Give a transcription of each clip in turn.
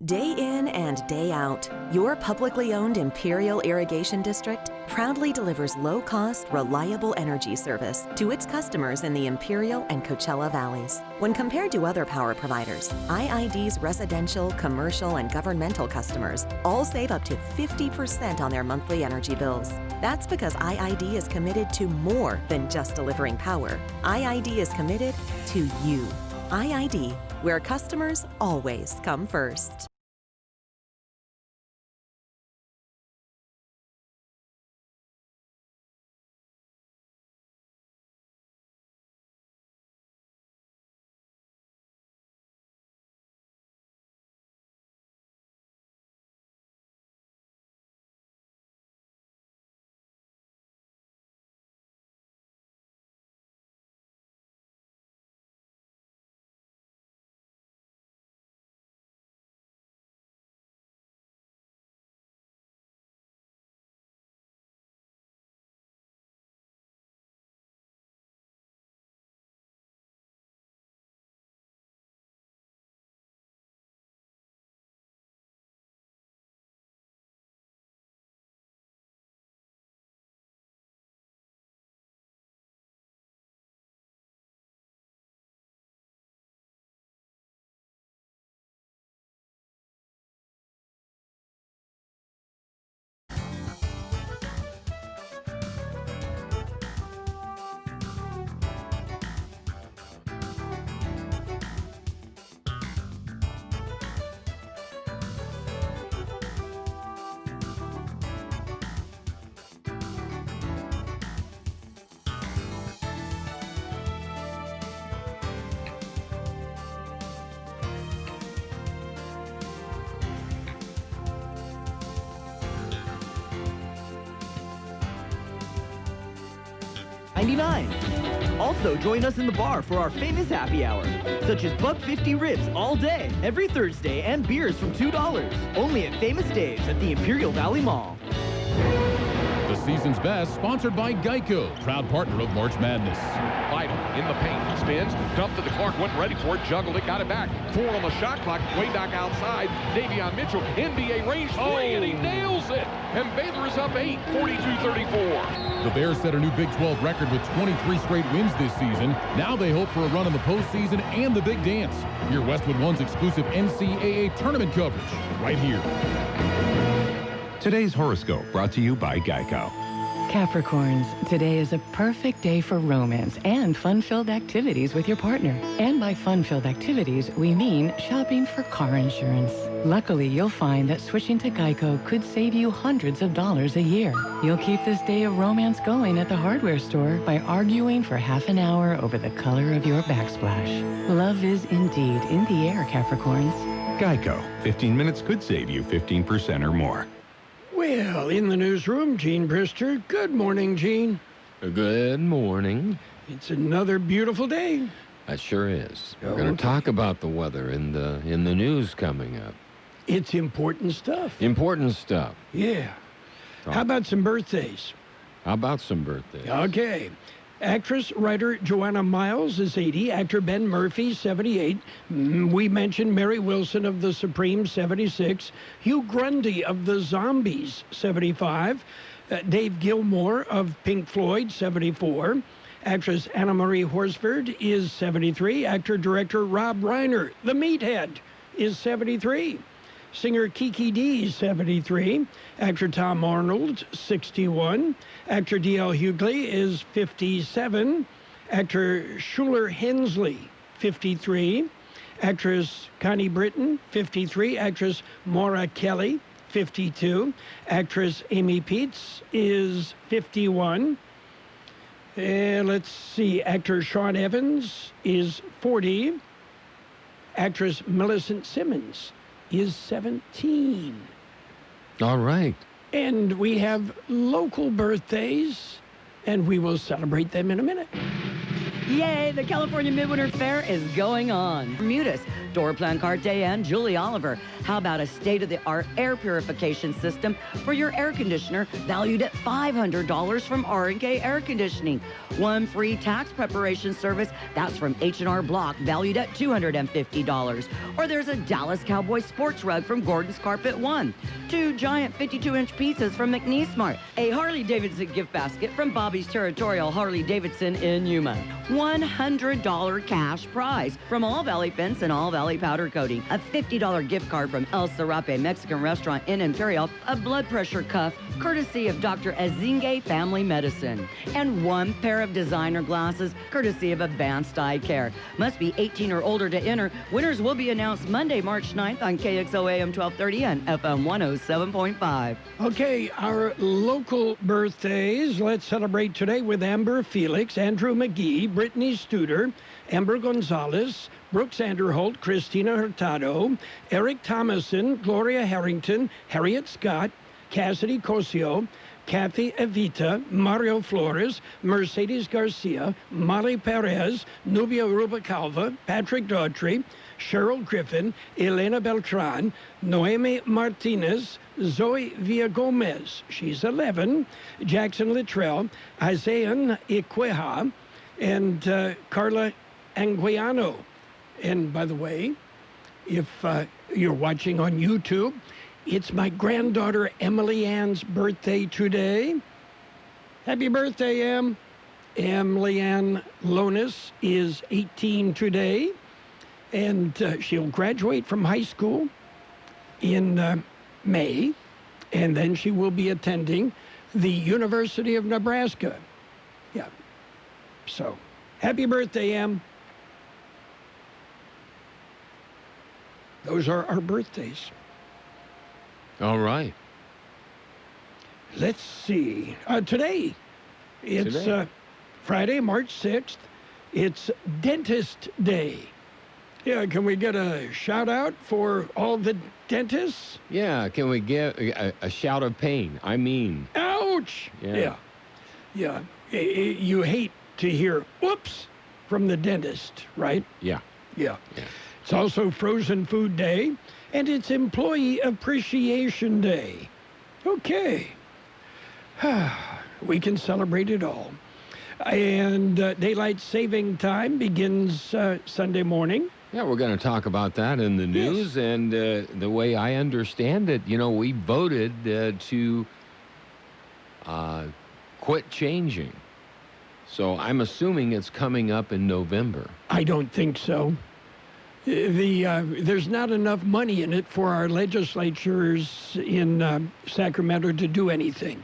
Day in and day out, your publicly owned Imperial Irrigation District proudly delivers low-cost, reliable energy service to its customers in the Imperial and Coachella Valleys. When compared to other power providers, IID's residential, commercial, and governmental customers all save up to 50% on their monthly energy bills. That's because IID is committed to more than just delivering power. IID is committed to you. IID, where customers always come first. Also, join us in the bar for our famous happy hour, such as $1.50 ribs all day, every Thursday, and beers from $2. Only at Famous Dave's at the Imperial Valley Mall. The season's best, sponsored by Geico, proud partner of March Madness. Vital in the paint. He spins, dumped to the Clark, went ready for it, juggled it, got it back. 4 on the shot clock, way back outside. Davion Mitchell, NBA range 3, and he nails it. And Baylor is up 8, 42-34. The Bears set a new Big 12 record with 23 straight wins this season. Now they hope for a run in the postseason and the big dance. Hear Westwood One's exclusive NCAA tournament coverage right here. Today's horoscope brought to you by Geico. Capricorns, today is a perfect day for romance and fun-filled activities with your partner. And by fun-filled activities, we mean shopping for car insurance. Luckily, you'll find that switching to Geico could save you hundreds of dollars a year. You'll keep this day of romance going at the hardware store by arguing for half an hour over the color of your backsplash. Love is indeed in the air, Capricorns. Geico. 15 minutes could save you 15% or more. Well, in the newsroom, Gene Brister. Good morning, Gene. Good morning. It's another beautiful day. That sure is. We're going to talk about the weather in the news coming up. It's important stuff. Important stuff. Yeah. How about some birthdays? How about some birthdays? Okay. Actress, writer Joanna Miles is 80. Actor Ben Murphy, 78. We mentioned Mary Wilson of The Supremes, 76. Hugh Grundy of The Zombies, 75. Dave Gilmour of Pink Floyd, 74. Actress Anna Marie Horsford is 73. Actor-director Rob Reiner, the Meathead, is 73. Singer Kiki D, 73. Actor Tom Arnold, 61. Actor D.L. Hughley is 57. Actor Schuler Hensley, 53. Actress Connie Britton, 53. Actress Maura Kelly, 52. Actress Amy Peets is 51. Let's see. Actor Sean Evans is 40. Actress Millicent Simmons is 17. All right. And we have local birthdays, and we will celebrate them in a minute. Yay, the California Midwinter Fair is going on. Bermudas, Door Plan Carte and Julie Oliver. How about a state-of-the-art air purification system for your air conditioner valued at $500 from R&K Air Conditioning? One free tax preparation service, that's from H&R Block, valued at $250. Or there's a Dallas Cowboy sports rug from Gordon's Carpet One. 2 giant 52-inch pizzas from McNeesmart. A Harley-Davidson gift basket from Bobby's Territorial Harley-Davidson in Yuma. $100 cash prize from All Valley Fence and All Valley Powder Coating. A $50 gift card from El Serape Mexican Restaurant in Imperial. A blood pressure cuff courtesy of Dr. Azingue Family Medicine. And 1 pair of designer glasses courtesy of Advanced Eye Care. Must be 18 or older to enter. Winners will be announced Monday, March 9th on KXO AM1230 and FM 107.5. Okay, our local birthdays. Let's celebrate today with Amber Felix, Andrew McGee, Brittany Studer, Amber Gonzalez, Brooks Anderholt, Christina Hurtado, Eric Thomason, Gloria Harrington, Harriet Scott, Cassidy Cosio, Kathy Evita, Mario Flores, Mercedes Garcia, Molly Perez, Nubia Rubacalva, Patrick Daughtry, Cheryl Griffin, Elena Beltran, Noemi Martinez, Zoe Villagomez, she's 11, Jackson Littrell, Isaiah Iqueja, and Carla Anguiano. And by the way, if you're watching on YouTube, it's my granddaughter Emily Ann's birthday today. Happy birthday, Em. Emily Ann Lonis is 18 today, and she'll graduate from high school in May, and then she will be attending the University of Nebraska. Yeah. So, happy birthday, Em. Those are our birthdays. All right. Let's see. Today, it's Friday, March 6th. It's Dentist Day. Yeah, can we get a shout out for all the dentists? Yeah, can we get a shout of pain? I mean. Ouch! Yeah. You hate to hear whoops from the dentist, right? Yeah. It's also Frozen Food Day, and it's Employee Appreciation Day. Okay. We can celebrate it all. And Daylight Saving Time begins Sunday morning. Yeah, we're going to talk about that in the news. Yes. And the way I understand it, we voted to quit changing. So I'm assuming it's coming up in November. I don't think so. There's not enough money in it for our legislatures in Sacramento to do anything.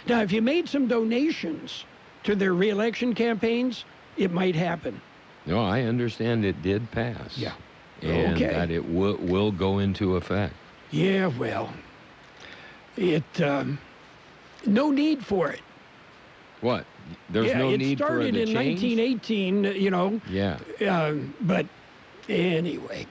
Now, if you made some donations to their reelection campaigns, it might happen. No, I understand it did pass. Yeah. And okay. That it will go into effect. Yeah, well, no need for it. What? There's no need for the change? It started in 1918, Yeah. But anyway,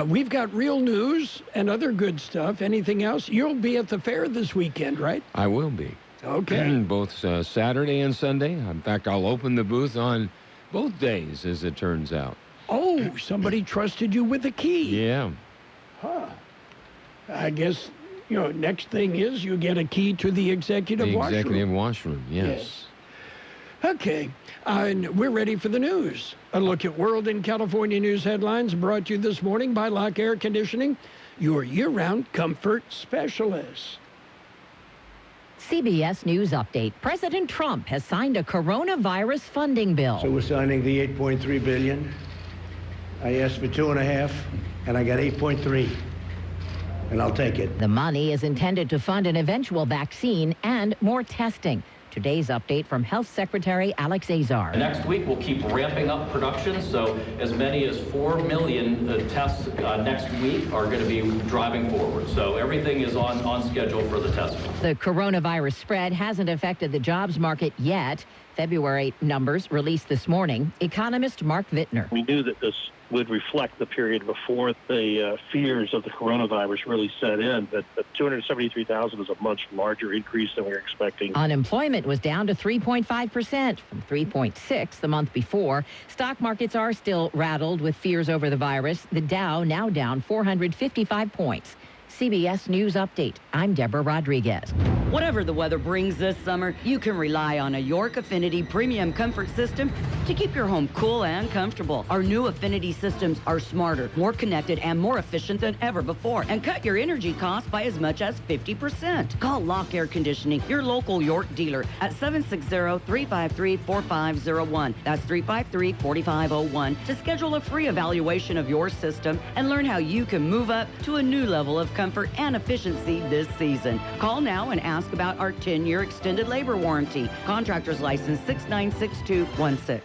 we've got real news and other good stuff. Anything else? You'll be at the fair this weekend, right? I will be. Okay. Both Saturday and Sunday. In fact, I'll open the booth on both days, as it turns out. Oh, somebody trusted you with the key. Yeah. Huh. I guess, next thing is you get a key to the executive washroom. The executive washroom, yes. Okay, and we're ready for the news. A look at World and California news headlines brought to you this morning by Lock Air Conditioning, your year-round comfort specialist. CBS News Update. President Trump has signed a coronavirus funding bill. So we're signing the $8.3 billion. I asked for $2.5, and I got $8.3. And I'll take it. The money is intended to fund an eventual vaccine and more testing. Today's update from Health Secretary Alex Azar. Next week, we'll keep ramping up production, so as many as 4 million tests next week are going to be driving forward. So everything is on schedule for the testing. The coronavirus spread hasn't affected the jobs market yet. February numbers released this morning. Economist Mark Vittner. We knew that this would reflect the period before the fears of the coronavirus really set in. But 273,000 is a much larger increase than we were expecting. Unemployment was down to 3.5% from 3.6% the month before. Stock markets are still rattled with fears over the virus. The Dow now down 455 points. CBS News Update. I'm Deborah Rodriguez. Whatever the weather brings this summer, you can rely on a York Affinity Premium Comfort System to keep your home cool and comfortable. Our new Affinity systems are smarter, more connected, and more efficient than ever before, and cut your energy costs by as much as 50%. Call Lock Air Conditioning, your local York dealer, at 760-353-4501. That's 353-4501 to schedule a free evaluation of your system and learn how you can move up to a new level of comfort and efficiency this season. Call now and ask about our 10-year extended labor warranty. Contractor's license 696216.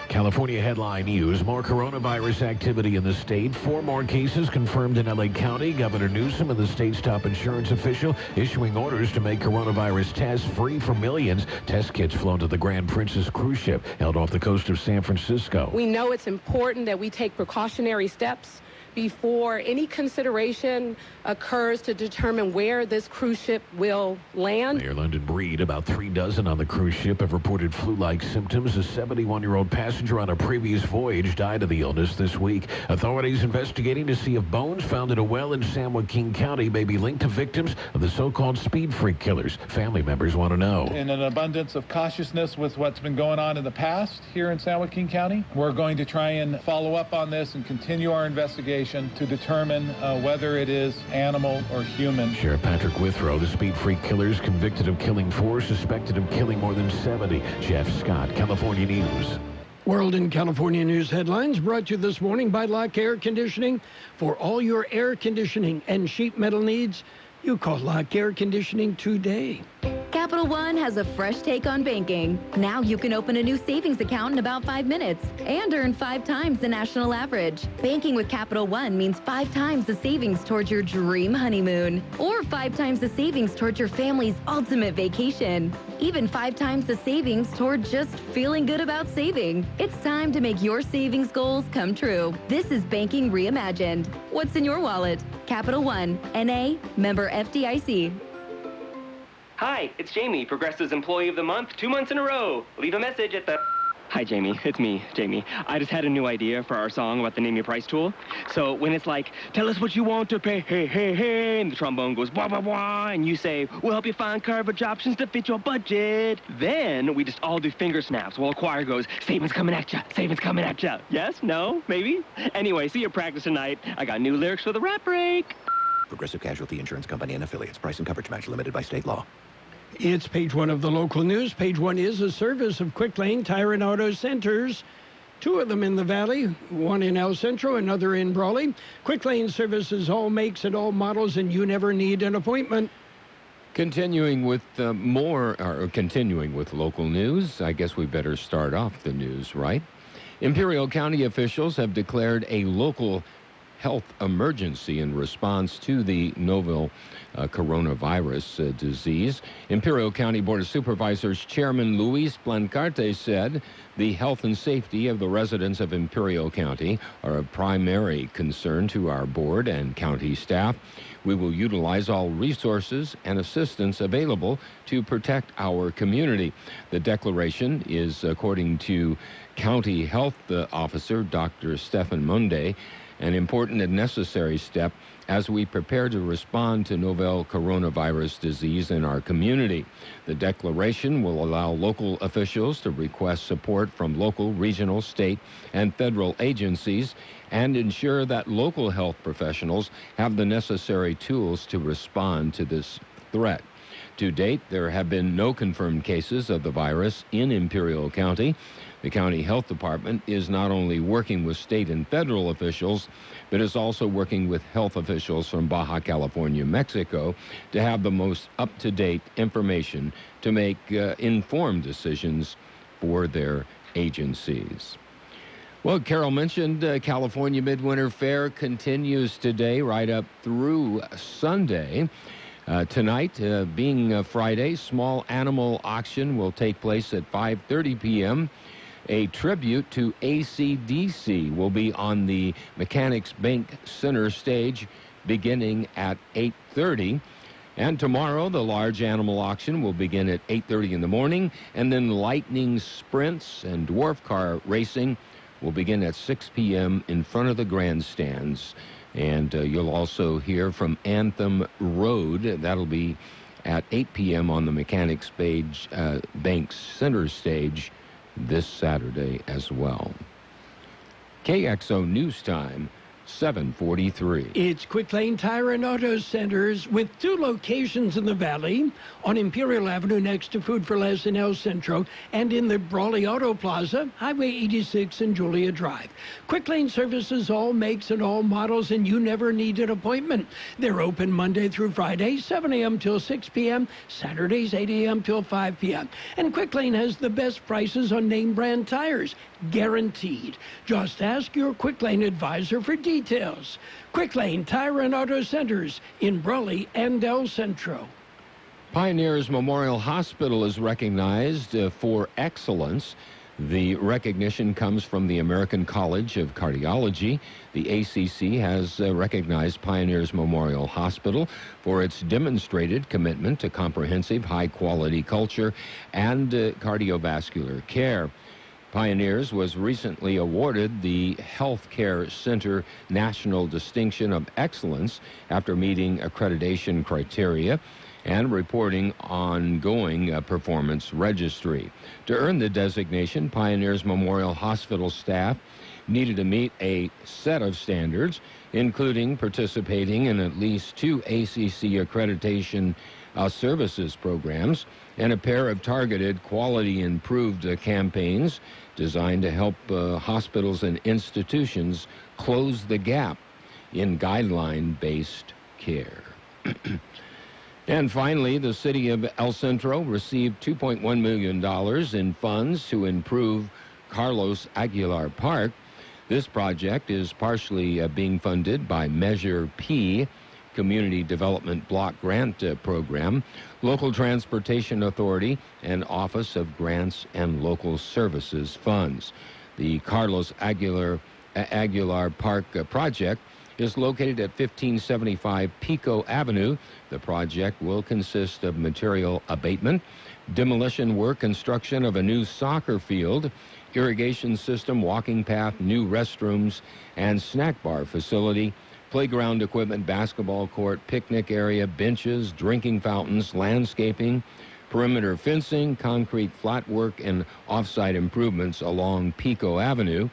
California headline news. More coronavirus activity in the state. 4 more cases confirmed in L.A. County. Governor Newsom and the state's top insurance official issuing orders to make coronavirus tests free for millions. Test kits flown to the Grand Princess cruise ship held off the coast of San Francisco. We know it's important that we take precautionary steps before any consideration occurs to determine where this cruise ship will land. Mayor London Breed, about 3 dozen on the cruise ship have reported flu-like symptoms. A 71-year-old passenger on a previous voyage died of the illness this week. Authorities investigating to see if bones found in a well in San Joaquin County may be linked to victims of the so-called speed freak killers. Family members want to know. In an abundance of cautiousness with what's been going on in the past here in San Joaquin County, we're going to try and follow up on this and continue our investigation to determine whether it is animal or human. Sheriff Patrick Withrow, the speed freak killers convicted of killing 4, suspected of killing more than 70. Jeff Scott, California News. World in California News headlines brought to you this morning by Lock Air Conditioning. For all your air conditioning and sheet metal needs, you call Lock Air Conditioning today. Capital One has a fresh take on banking. Now you can open a new savings account in about 5 minutes and earn 5 times the national average. Banking with Capital One means 5 times the savings towards your dream honeymoon, or 5 times the savings towards your family's ultimate vacation. Even 5 times the savings toward just feeling good about saving. It's time to make your savings goals come true. This is banking reimagined. What's in your wallet? Capital One, N.A., member FDIC. Hi, it's Jamie, Progressive's Employee of the Month, 2 months in a row. Leave a message at the... Hi, Jamie. It's me, Jamie. I just had a new idea for our song about the Name Your Price tool. So when it's like, tell us what you want to pay, hey, hey, hey, and the trombone goes, wah, wah, wah, and you say, we'll help you find coverage options to fit your budget. Then we just all do finger snaps while the choir goes, savings coming at ya, savings coming at ya. Yes? No? Maybe? Anyway, see you at practice tonight. I got new lyrics for the rap break. Progressive Casualty Insurance Company and Affiliates. Price and coverage match limited by state law. It's page 1 of the local news. Page 1 is a service of Quick Lane Tire and Auto Centers. 2 of them in the Valley, 1 in El Centro, another in Brawley. Quick Lane services all makes and all models, and you never need an appointment. Continuing with continuing with local news, I guess we better start off the news, right? Imperial County officials have declared a local health emergency in response to the novel coronavirus disease. Imperial County Board of Supervisors Chairman Luis Blancarte said the health and safety of the residents of Imperial County are of primary concern to our board and county staff. We will utilize all resources and assistance available to protect our community. The declaration is, according to County Health Officer Dr. Stefan Munde, an important and necessary step as we prepare to respond to novel coronavirus disease in our community. The declaration will allow local officials to request support from local, regional, state, and federal agencies and ensure that local health professionals have the necessary tools to respond to this threat. To date, there have been no confirmed cases of the virus in Imperial County. The county health department is not only working with state and federal officials, but is also working with health officials from Baja California, Mexico, to have the most up-to-date information to make informed decisions for their agencies. Well, Carroll mentioned California Midwinter Fair continues today right up through Sunday. Tonight, being Friday, small animal auction will take place at 5:30 p.m. A tribute to AC/DC will be on the Mechanics Bank Center stage beginning at 8:30. And tomorrow, the large animal auction will begin at 8:30 in the morning, and then lightning sprints and dwarf car racing will begin at 6 p.m. in front of the grandstands. And you'll also hear from Anthem Road. That'll be at 8 p.m. on the Mechanics Bank Center stage this Saturday as well. KXO News Time, 7:43. It's Quick Lane Tire and Auto Centers with 2 locations in the Valley, on Imperial Avenue next to Food for Less in El Centro, and in the Brawley Auto Plaza, Highway 86 and Julia Drive. Quick Lane services all makes and all models, and you never need an appointment. They're open Monday through Friday, 7 a.m. till 6 p.m., Saturdays 8 a.m. till 5 p.m. And Quick Lane has the best prices on name brand tires, guaranteed. Just ask your Quick Lane advisor for details. Quick Lane Tire and Auto Centers in Brawley and El Centro. Pioneers Memorial Hospital is recognized for excellence. The recognition comes from the American College of Cardiology. The ACC has recognized Pioneers Memorial Hospital for its demonstrated commitment to comprehensive, high-quality culture and cardiovascular care. Pioneers was recently awarded the Healthcare Center National Distinction of Excellence after meeting accreditation criteria and reporting ongoing performance registry. To earn the designation, Pioneers Memorial Hospital staff needed to meet a set of standards, including participating in at least 2 ACC accreditation services programs and a pair of targeted quality-improved campaigns designed to help hospitals and institutions close the gap in guideline-based care. And finally, the city of El Centro received $2.1 million in funds to improve Carlos Aguilar Park. This project is partially being funded by Measure P, Community Development Block Grant Program, Local Transportation Authority, and Office of Grants and Local Services funds. The Carlos Aguilar Park project is located at 1575 Pico Avenue. The project will consist of material abatement, demolition work, construction of a new soccer field, irrigation system, walking path, new restrooms, and snack bar facility, playground equipment, basketball court, picnic area, benches, drinking fountains, landscaping, perimeter fencing, concrete flat work, and off-site improvements along Pico Avenue,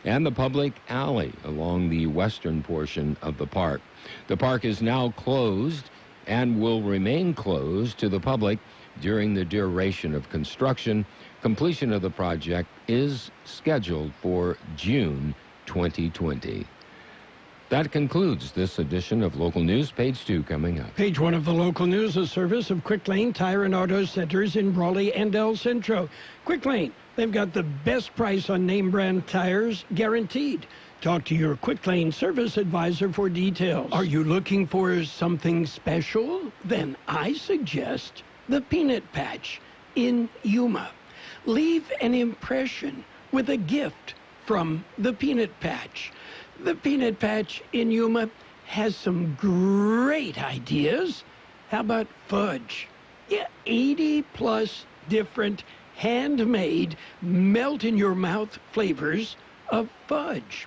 and the public alley along the western portion of the park. The park is now closed and will remain closed to the public during the duration of construction. Completion of the project is scheduled for June 2020. That concludes this edition of Local News. Page 2 coming up. Page 1 of the Local News, a service of Quick Lane Tire and Auto Centers in Brawley and El Centro. Quick Lane, they've got the best price on name brand tires, guaranteed. Talk to your Quick Lane service advisor for details. Are you looking for something special? Then I suggest the Peanut Patch in Yuma. Leave an impression with a gift from the Peanut Patch. The Peanut Patch in Yuma has some great ideas. How about fudge? Yeah, 80+ different handmade, melt-in-your-mouth flavors of fudge.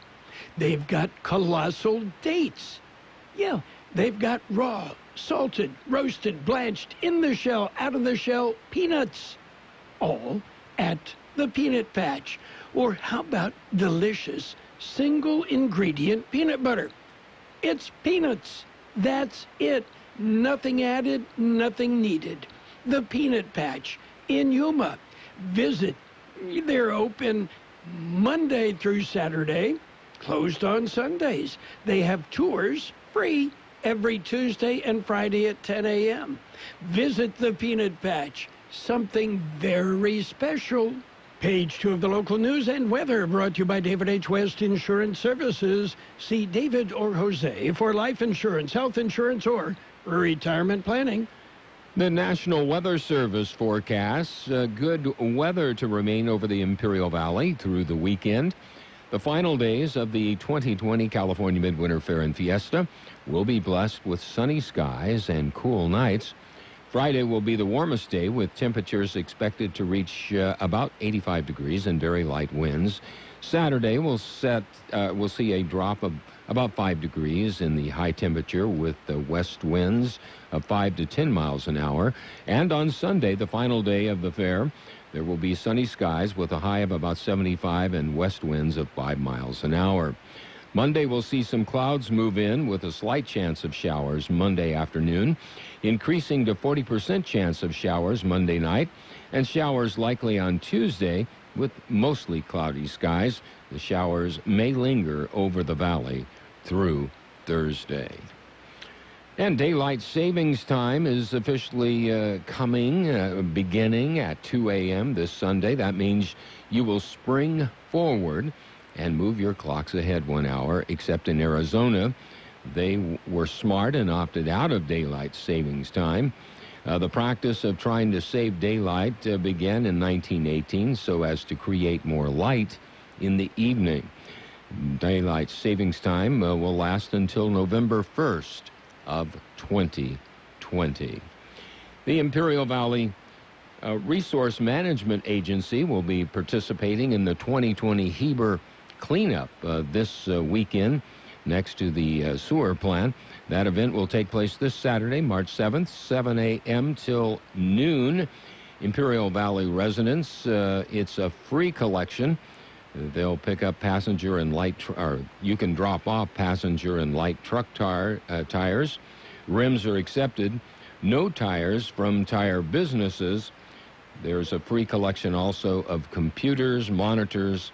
They've got colossal dates. Yeah, they've got raw, salted, roasted, blanched, in the shell, out of the shell peanuts. All at the Peanut Patch. Or how about delicious single-ingredient peanut butter? It's peanuts. That's it. Nothing added, nothing needed. The Peanut Patch in Yuma. Visit. They're open Monday through Saturday, closed on Sundays. They have tours free every Tuesday and Friday at 10 a.m. Visit the Peanut Patch. Something very special. Page 2 of the Local News and Weather brought to you by David H. West Insurance Services. See David or Jose for life insurance, health insurance, or retirement planning. The National Weather Service forecasts good weather to remain over the Imperial Valley through the weekend. The final days of the 2020 California Midwinter Fair and Fiesta will be blessed with sunny skies and cool nights. Friday will be the warmest day, with temperatures expected to reach about 85 degrees and very light winds. Saturday will see a drop of about 5 degrees in the high temperature, with the west winds of 5 to 10 miles an hour. And on Sunday, the final day of the fair, there will be sunny skies with a high of about 75 and west winds of 5 miles an hour. Monday will see some clouds move in with a slight chance of showers Monday afternoon, increasing to 40% chance of showers Monday night, and showers likely on Tuesday with mostly cloudy skies. The showers may linger over the valley through Thursday. And daylight savings time is officially beginning at 2 a.m. this Sunday. That means you will spring forward and move your clocks ahead 1 hour, except in Arizona. They were smart and opted out of daylight savings time. The practice of trying to save daylight began in 1918 so as to create more light in the evening. Daylight savings time will last until November 1st of 2020. The Imperial Valley Resource Management Agency will be participating in the 2020 Heber cleanup this weekend next to the sewer plant. That event will take place this Saturday, March 7th, 7 a.m. till noon. Imperial Valley residents, it's a free collection. They'll pick up passenger and light, or you can drop off passenger and light truck tires. Rims are accepted. No tires from tire businesses. There's a free collection also of computers, monitors,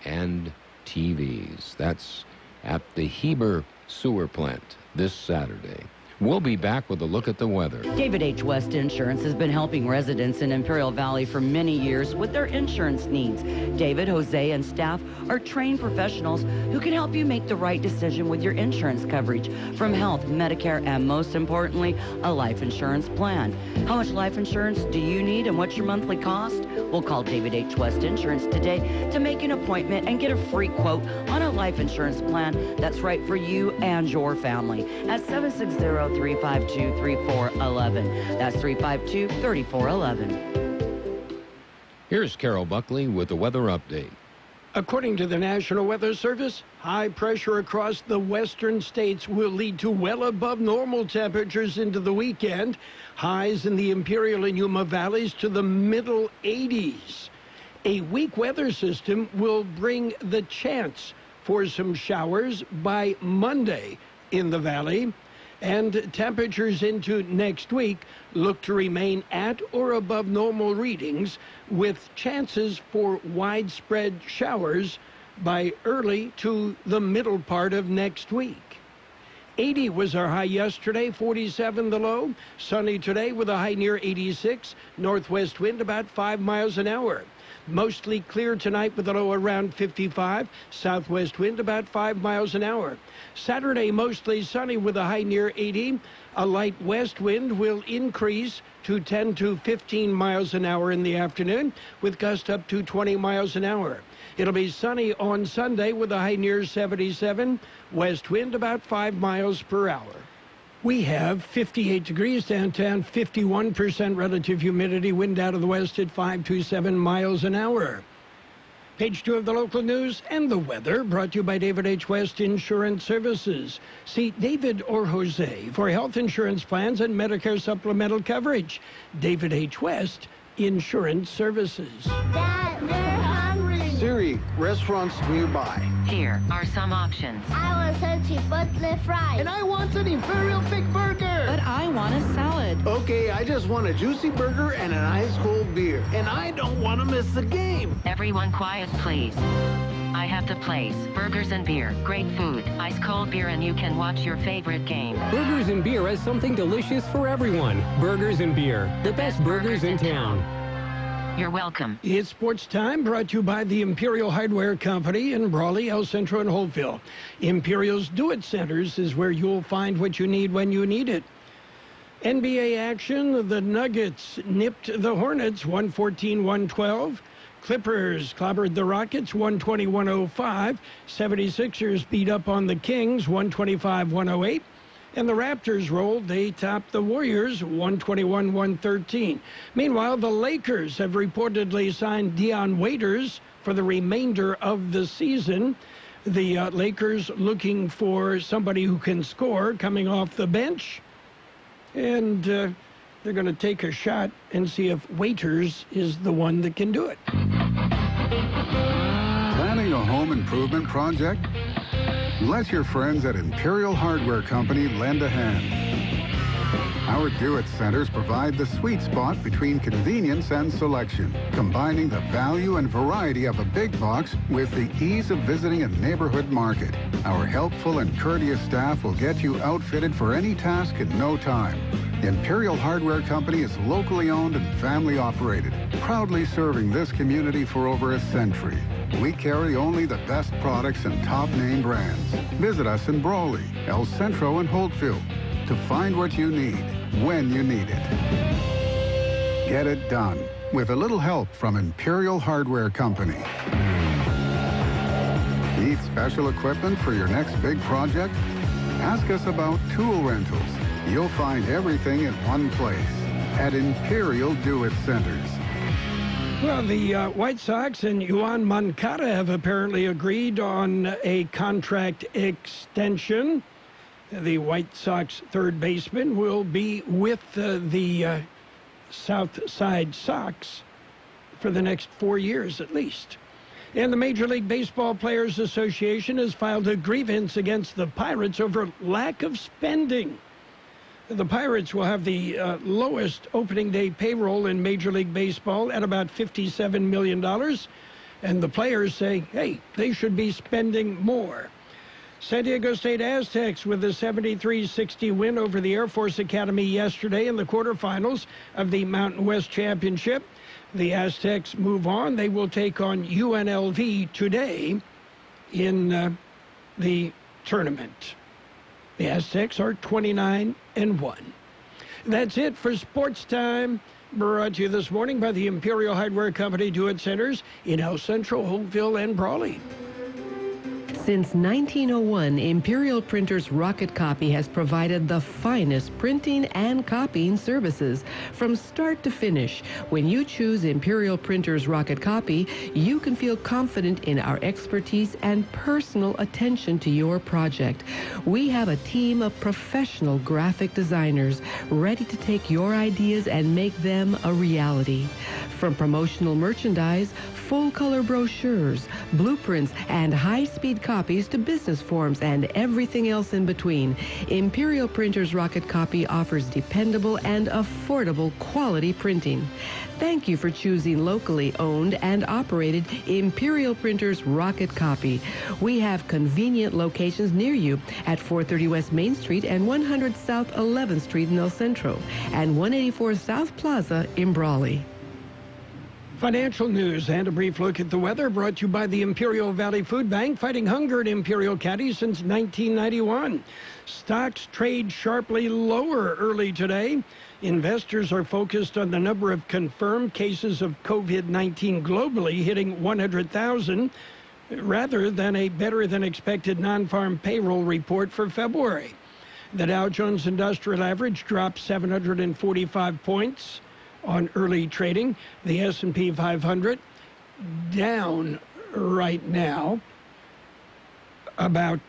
and TVs. That's at the Heber sewer plant this Saturday. We'll be back with a look at the weather. David H. West Insurance has been helping residents in Imperial Valley for many years with their insurance needs. David, Jose, and staff are trained professionals who can help you make the right decision with your insurance coverage, from health, Medicare, and most importantly, a life insurance plan. How much life insurance do you need, and what's your monthly cost? We'll call David H. West Insurance today to make an appointment and get a free quote on a life insurance plan that's right for you and your family at 760-352-3411. That's 352-3411. Here's Carroll Buckley with the weather update. According to the National Weather Service, high pressure across the western states will lead to well above normal temperatures into the weekend. Highs in the Imperial and Yuma valleys to the middle 80s. A weak weather system will bring the chance for some showers by Monday in the valley. And temperatures into next week look to remain at or above normal readings, with chances for widespread showers by early to the middle part of next week. 80 was our high yesterday, 47 the low. Sunny today with a high near 86. Northwest wind about 5 miles an hour. Mostly clear tonight with a low around 55. Southwest wind about 5 miles an hour. Saturday, mostly sunny with a high near 80. A light west wind will increase to 10 to 15 miles an hour in the afternoon, with gusts up to 20 miles an hour. It'll be sunny on Sunday with a high near 77. West wind about 5 miles per hour. We have 58 degrees downtown, 51% relative humidity, wind out of the west at 5 to 7 miles an hour. Page 2 of the local news and the weather, brought to you by David H. West Insurance Services. See David or Jose for health insurance plans and Medicare supplemental coverage. David H. West Insurance Services. Dad, they're hungry. Siri, restaurants nearby. Here are some options. I want some chipotle fries. And I want an Imperial Thick Burger. But I want a salad. Okay, I just want a juicy burger and an ice cold beer. And I don't want to miss the game. Everyone quiet, please. I have the place. Burgers and beer. Great food. Ice cold beer, and you can watch your favorite game. Burgers and Beer has something delicious for everyone. Burgers and Beer. The best burgers in town. You're welcome. It's sports time, brought to you by the Imperial Hardware Company in Brawley, El Centro, and Holtville. Imperial's Do-It Centers is where you'll find what you need when you need it. NBA action, the Nuggets nipped the Hornets 114-112. Clippers clobbered the Rockets 120-105. 76ers beat up on the Kings 125-108. And the Raptors rolled. They topped the Warriors 121-113. Meanwhile, the Lakers have reportedly signed Dion Waiters for the remainder of the season. The Lakers looking for somebody who can score coming off the bench. And they're going to take a shot and see if Waiters is the one that can do it. Planning a home improvement project? Let your friends at Imperial Hardware Company lend a hand. Our do-it centers provide the sweet spot between convenience and selection, combining the value and variety of a big box with the ease of visiting a neighborhood market. Our helpful and courteous staff will get you outfitted for any task in no time. Imperial Hardware Company is locally owned and family operated, proudly serving this community for over a century. We carry only the best products and top name brands. Visit us in Brawley, El Centro, and Holtfield to find what you need when you need it. Get it done with a little help from Imperial Hardware Company. Need special equipment for your next big project? Ask us about tool rentals. You'll find everything in one place at Imperial Do-It Centers. Well, the White Sox and Yoan Moncada have apparently agreed on a contract extension. The White Sox third baseman will be with the South Side Sox for the next 4 years at least. And the Major League Baseball Players Association has filed a grievance against the Pirates over lack of spending. The Pirates will have the lowest opening day payroll in Major League Baseball at about $57 million. And the players say, hey, they should be spending more. San Diego State Aztecs with a 73-60 win over the Air Force Academy yesterday in the quarterfinals of the Mountain West Championship. The Aztecs move on. They will take on UNLV today in the tournament. The Aztecs are 29-1. That's it for Sports Time. Brought to you this morning by the Imperial Hardware Company Do-It Centers in El Centro, Holtville, and Brawley. Since 1901, Imperial Printers Rocket Copy has provided the finest printing and copying services from start to finish. When you choose Imperial Printers Rocket Copy, you can feel confident in our expertise and personal attention to your project. We have a team of professional graphic designers ready to take your ideas and make them a reality. From promotional merchandise, full-color brochures, blueprints, and high-speed copies to business forms and everything else in between, Imperial Printers Rocket Copy offers dependable and affordable quality printing. Thank you for choosing locally owned and operated Imperial Printers Rocket Copy. We have convenient locations near you at 430 West Main Street and 100 South 11th Street in El Centro and 184 South Plaza in Brawley. Financial news and a brief look at the weather brought to you by the Imperial Valley Food Bank, fighting hunger in Imperial County since 1991. Stocks trade sharply lower early today. Investors are focused on the number of confirmed cases of COVID-19 globally hitting 100,000 rather than a better-than-expected non-farm payroll report for February. The Dow Jones Industrial Average dropped 745 points on early trading. The S&P 500 down right now about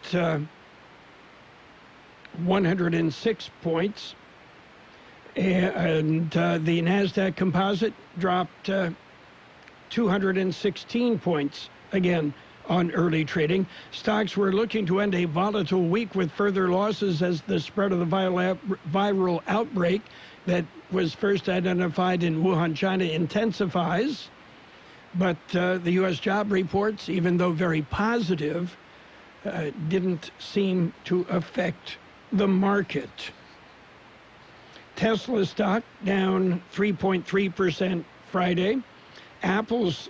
106 points. And the NASDAQ Composite dropped 216 points again on early trading. Stocks were looking to end a volatile week with further losses as the spread of the viral outbreak that was first identified in Wuhan, China, intensifies. But the U.S. job reports, even though very positive, didn't seem to affect the market. Tesla stock down 3.3% Friday. Apple's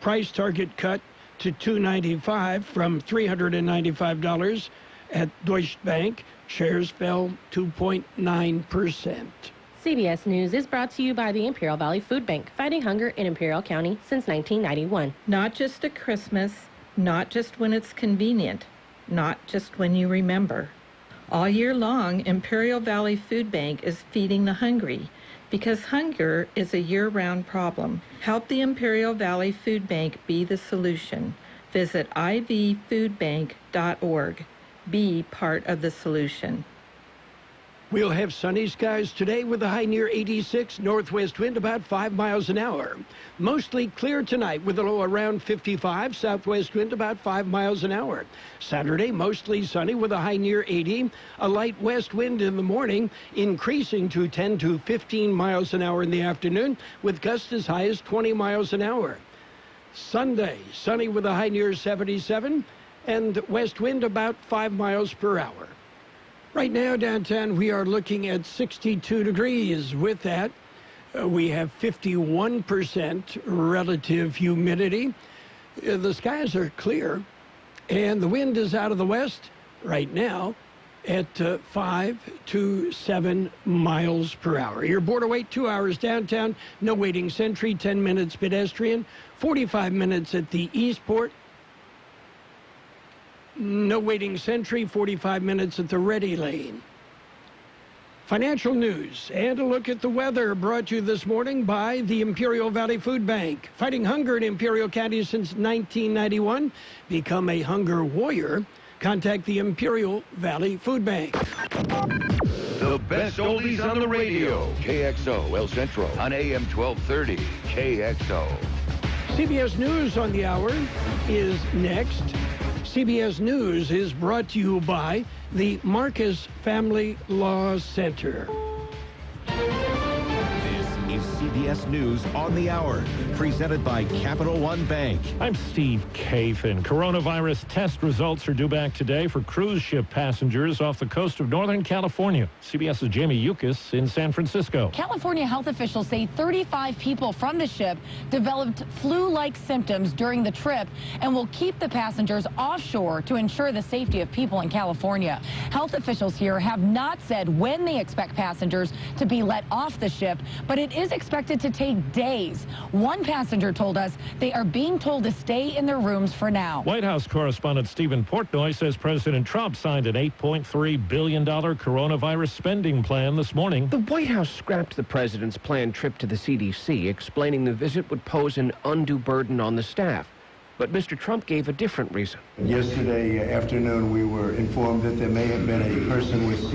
price target cut to $295 from $395. At Deutsche Bank, shares fell 2.9%. CBS News is brought to you by the Imperial Valley Food Bank, fighting hunger in Imperial County since 1991. Not just at Christmas, not just when it's convenient, not just when you remember. All year long, Imperial Valley Food Bank is feeding the hungry because hunger is a year-round problem. Help the Imperial Valley Food Bank be the solution. Visit ivfoodbank.org. Be part of the solution. We'll have sunny skies today with a high near 86, northwest wind about 5 miles an hour. Mostly clear tonight with a low around 55, southwest wind about 5 miles an hour. Saturday, mostly sunny with a high near 80, a light west wind in the morning, increasing to 10 to 15 miles an hour in the afternoon, with gusts as high as 20 miles an hour. Sunday, sunny with a high near 77, and west wind about 5 miles per hour. Right now, downtown, we are looking at 62 degrees. With that, we have 51% relative humidity. The skies are clear, and the wind is out of the west right now at 5 to 7 miles per hour. Your border wait, 2 hours downtown, no waiting sentry, 10 minutes pedestrian, 45 minutes at the Eastport. No waiting sentry, 45 minutes at the Ready Lane. Financial news and a look at the weather brought to you this morning by the Imperial Valley Food Bank. Fighting hunger in Imperial County since 1991. Become a hunger warrior. Contact the Imperial Valley Food Bank. The best oldies on the radio. KXO El Centro on AM 1230. KXO. CBS News on the hour is next. CBS News is brought to you by the Marcus Family Law Center. This is CBS News on the hour, presented by Capital One Bank. I'm Steve Kathan. Coronavirus test results are due back today for cruise ship passengers off the coast of Northern California. CBS's Jamie Yukis in San Francisco. California health officials say 35 people from the ship developed flu-like symptoms during the trip and will keep the passengers offshore to ensure the safety of people in California. Health officials here have not said when they expect passengers to be let off the ship, but it is expected to take days. One passenger told us they are being told to stay in their rooms for now. White House correspondent Stephen Portnoy says President Trump signed an $8.3 billion coronavirus spending plan this morning. The White House scrapped the president's planned trip to the CDC, explaining the visit would pose an undue burden on the staff. But Mr. Trump gave a different reason. Yesterday afternoon, we were informed that there may have been a person with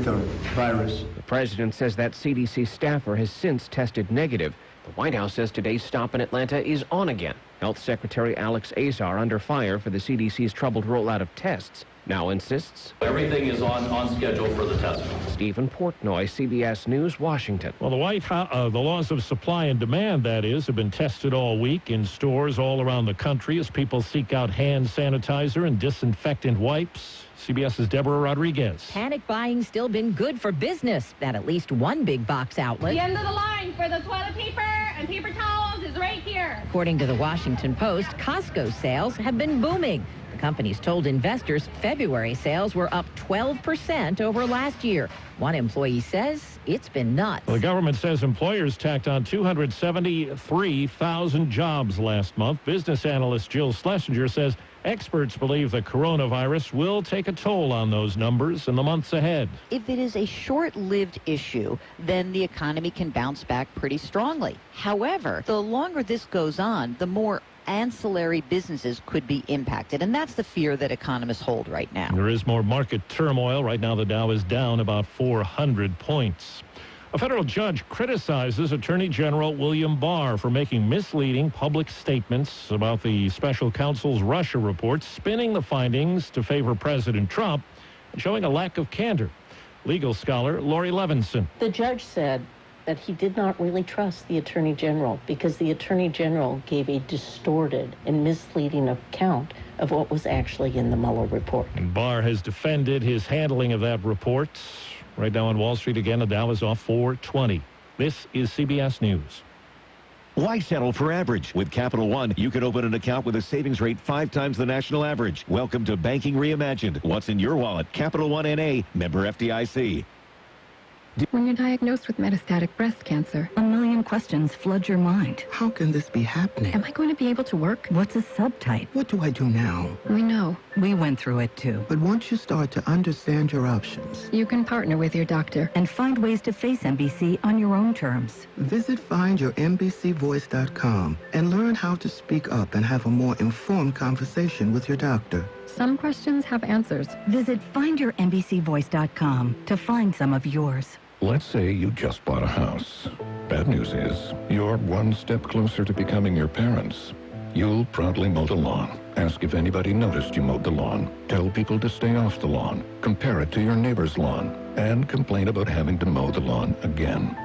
the virus. The president says that CDC staffer has since tested negative. The White House says today's stop in Atlanta is on again. Health Secretary Alex Azar, under fire for the CDC's troubled rollout of tests, now insists everything is on schedule for the testing. Stephen Portnoy, CBS News, Washington. Well, the laws of supply and demand, that is, have been tested all week in stores all around the country as people seek out hand sanitizer and disinfectant wipes. CBS's Deborah Rodriguez. Panic buying still been good for business at least one big box outlet. The end of the line for the toilet paper and paper towels is right here. According to the Washington Post, Costco sales have been booming. The company's told investors February sales were up 12% over last year. One employee says it's been nuts. Well, the government says employers tacked on 273,000 jobs last month. Business analyst Jill Schlesinger says experts believe the coronavirus will take a toll on those numbers in the months ahead. If it is a short-lived issue, then the economy can bounce back pretty strongly. However, the longer this goes on, the more ancillary businesses could be impacted, and that's the fear that economists hold right now. There is more market turmoil. Right now, the Dow is down about 400 points. A federal judge criticizes Attorney General William Barr for making misleading public statements about the special counsel's Russia report, spinning the findings to favor President Trump and showing a lack of candor. Legal scholar Lori Levinson. The judge said that he did not really trust the Attorney General because the Attorney General gave a distorted and misleading account of what was actually in the Mueller report. And Barr has defended his handling of that report. Right now on Wall Street again, the Dow is off 420. This is CBS News. Why settle for average? With Capital One, you can open an account with a savings rate 5 times the national average. Welcome to Banking Reimagined. What's in your wallet? Capital One N.A., member FDIC. When you're diagnosed with metastatic breast cancer, a million questions flood your mind. How can this be happening? Am I going to be able to work? What's a subtype? What do I do now? We know. We went through it too. But once you start to understand your options, you can partner with your doctor and find ways to face MBC on your own terms. Visit findyourmbcvoice.com and learn how to speak up and have a more informed conversation with your doctor. Some questions have answers. Visit findyourmbcvoice.com to find some of yours. Let's say you just bought a house. Bad news is, you're one step closer to becoming your parents. You'll proudly mow the lawn. Ask if anybody noticed you mowed the lawn. Tell people to stay off the lawn. Compare it to your neighbor's lawn. And complain about having to mow the lawn again.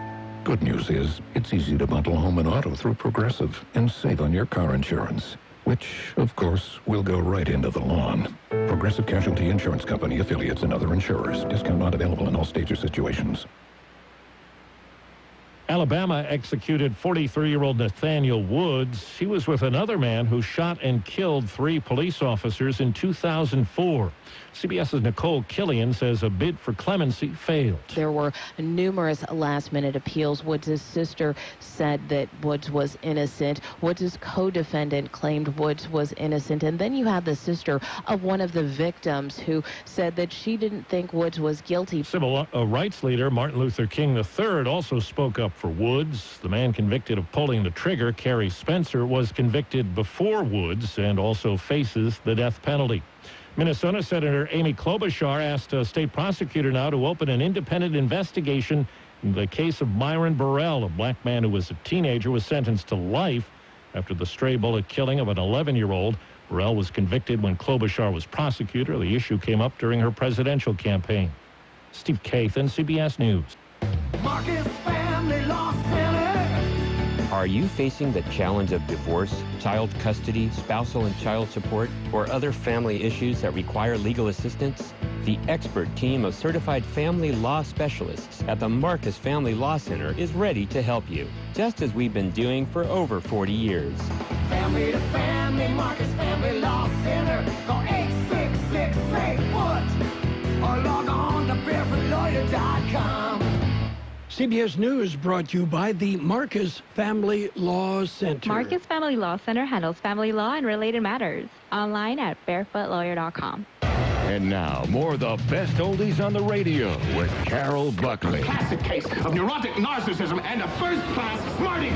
Good news is, it's easy to bundle home and auto through Progressive and save on your car insurance, which, of course, will go right into the lawn. Progressive Casualty Insurance Company, affiliates, and other insurers. Discount not available in all states or situations. Alabama executed 43-year-old Nathaniel Woods. He was with another man who shot and killed 3 police officers in 2004. CBS's Nicole Killian says a bid for clemency failed. There were numerous last-minute appeals. Woods' sister said that Woods was innocent. Woods' co-defendant claimed Woods was innocent. And then you had the sister of one of the victims who said that she didn't think Woods was guilty. Civil rights leader Martin Luther King III also spoke up for Woods. The man convicted of pulling the trigger, Kerry Spencer, was convicted before Woods and also faces the death penalty. Minnesota Senator Amy Klobuchar asked a state prosecutor now to open an independent investigation in the case of Myron Burrell, a black man who was a teenager, was sentenced to life after the stray bullet killing of an 11-year-old. Burrell was convicted when Klobuchar was prosecutor. The issue came up during her presidential campaign. Steve Kathan, CBS News. Marcus Family Law Center. Are you facing the challenge of divorce, child custody, spousal and child support, or other family issues that require legal assistance? The expert team of certified family law specialists at the Marcus Family Law Center is ready to help you, just as we've been doing for over 40 years. Family to family, Marcus Family Law Center. Call 866-8-FOOT or log on to barefootLawyer.com. CBS News brought to you by the Marcus Family Law Center. Marcus Family Law Center handles family law and related matters. Online at barefootlawyer.com. And now, more of the best oldies on the radio with Carroll Buckley. Classic case of neurotic narcissism and a first-class smarty.